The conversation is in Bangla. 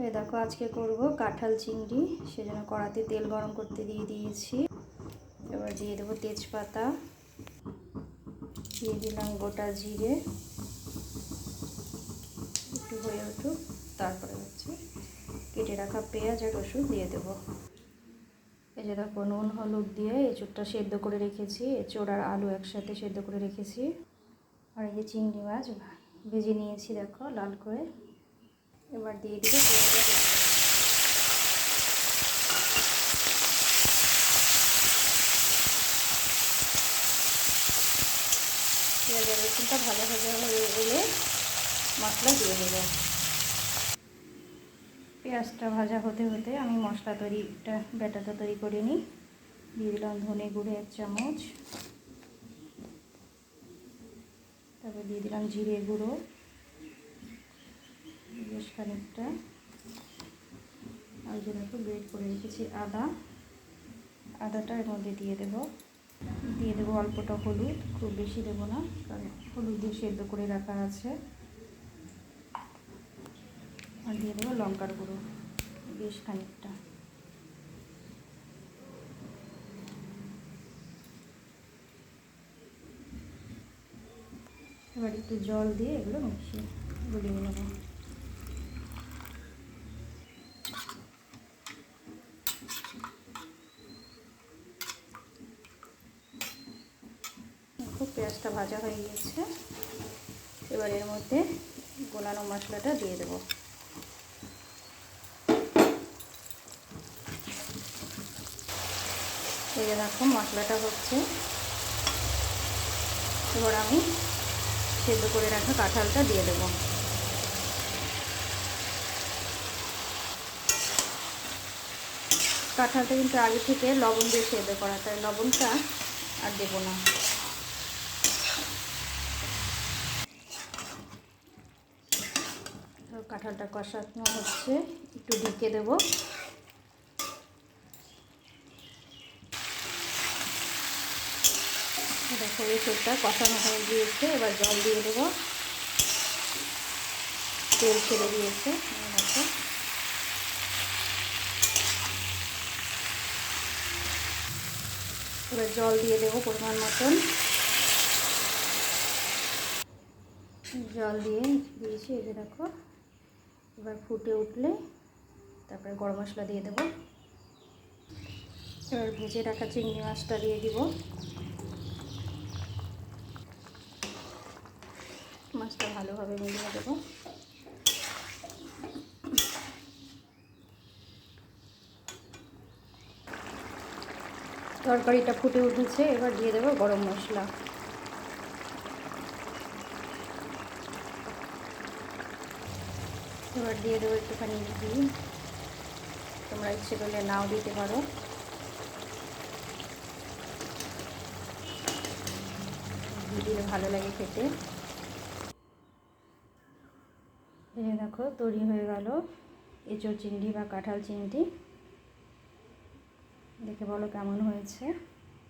এই দেখো আজকে করব কাঁঠাল চিংড়ি, সেজন্য কড়াতে তেল গরম করতে দিয়ে দিয়েছি। এবার দিয়ে দেবো তেজপাতা, দিয়ে দিলাম গোটা জিরে, একটু হয়ে উঠুক, তারপরে হচ্ছে কেটে রাখা পেঁয়াজ আর রসুন দিয়ে দেবো। এই যে দেখো নুন হলুদ দিয়ে এঁচোড়টা সেদ্ধ করে রেখেছি, এঁচোড় আর আলু একসাথে সেদ্ধ করে রেখেছি। আর এই যে চিংড়ি মাছ ভেজে নিয়েছি দেখো লাল করে। এবার দিয়ে দিব পেঁয়াজ আর রসুনটা ভালো ভাজা হয়ে এলে মশলা দিয়ে দেবো। পেঁয়াজটা ভাজা হতে হতে আমি মশলা ব্যাটারটা তৈরি করে নিই। দিয়ে দিলাম ধনে গুঁড়ো 1 চামচ, তারপর দিয়ে দিলাম জিরে গুঁড়ো বেশ খানিকটা, আর যেটা একটু গ্রেট করে রেখেছি আদাটা এর মধ্যে দিয়ে দেবো অল্পটা হলুদ, খুব বেশি দেবো না কারণ হলুদ দিয়ে সেদ্ধ করে রাখা আছে। আর দিয়ে দেবো লঙ্কার গুঁড়ো বেশ খানিকটা। এবার একটু জল দিয়ে এগুলো মিশিয়ে গুলিয়ে নেব। খুব পেঁয়াজটা ভাজা হয়ে গেছে, এবার এর মধ্যে গোলানো মশলাটা দিয়ে দেবো। এই যে দেখো মশলাটা হচ্ছে, এবার আমি সেদ্ধ করে রাখা কাঁঠালটা দিয়ে দেবো। কাঁঠালটা কিন্তু আগে থেকে লবণ দিয়ে সেদ্ধ করা, তাই লবণটা আর দেবো না। কাঁঠালটা কষানো হচ্ছে, একটু ঢেকে দেবো। দেখো এঁচোড়টা কষানো হয়ে গিয়েছে, এবার জল দিয়ে দেবো। তেল ছেড়ে দিয়েছে দেখো। এবার জল দিয়ে দেবো পরিমাণ মতন, জল দিয়েছি। এই যে দেখো এবার ফুটে উঠলে তারপরে গরম মশলা দিয়ে দেবো। এবার ভেজে রাখা চিংড়ি মাছটা দিয়ে দিব। মাছটা ভালোভাবে মিলিয়ে দেবো। তরকারিটা ফুটে উঠেছে, এবার দিয়ে দেবো গরম মশলা। এবার দিয়ে দেবো একটুখানি ঘি, তোমরা ইচ্ছে করলে নাও দিতে পারো। ঘি দিলে ভালো লাগে খেতে। এই দেখো তৈরি হয়ে গেল এঁচোড় চিংড়ি বা কাঁঠাল চিংড়ি। দেখে বলো কেমন হয়েছে।